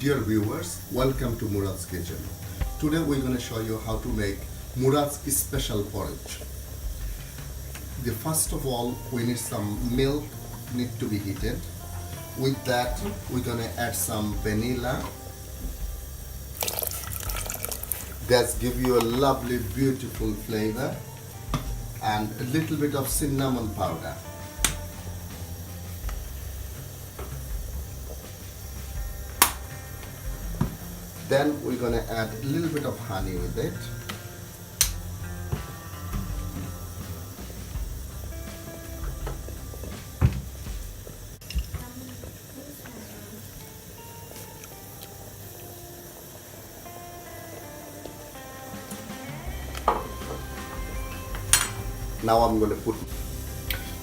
Dear viewers, welcome to Murad's Kitchen. Today we're going to show you how to make Murad's special porridge. First of all, we need some milk need to be heated. With that, we're going to add some vanilla. That's give you a lovely, beautiful flavor, and a little bit of cinnamon powder. Then we're going to add a little bit of honey with it.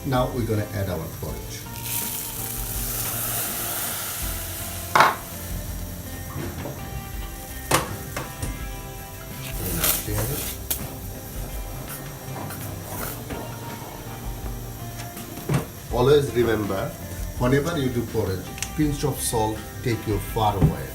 Now we're going to add our porridge. Always remember, whenever you do porridge, pinch of salt take you far away.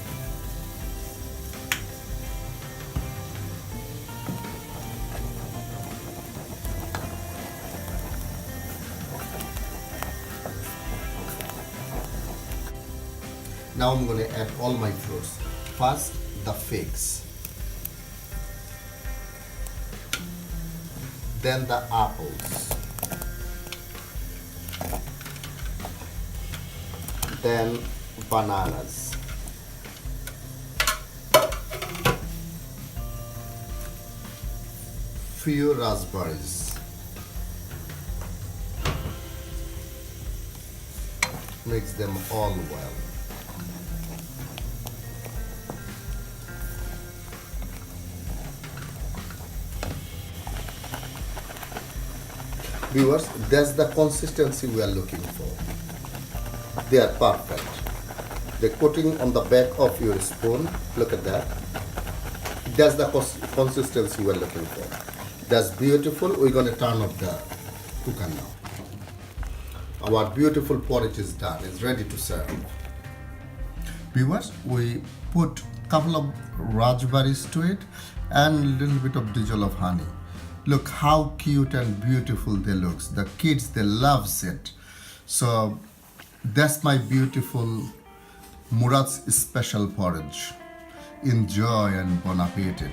Now I'm going to add all my fruits. First, the figs. Then the apples. Then bananas. Few raspberries. Mix them all well. Viewers, that's the consistency we are looking for. They are perfect. The coating on the back of your spoon, look at that. That's the consistency we are looking for. That's beautiful. We're going to turn off the cooker now. Our beautiful porridge is done. It's ready to serve. Viewers, we put a couple of raspberries to it and a little bit of drizzle of honey. Look how cute and beautiful they look. The kids, they love it. So that's my beautiful Murad's special porridge. Enjoy and bon appetit.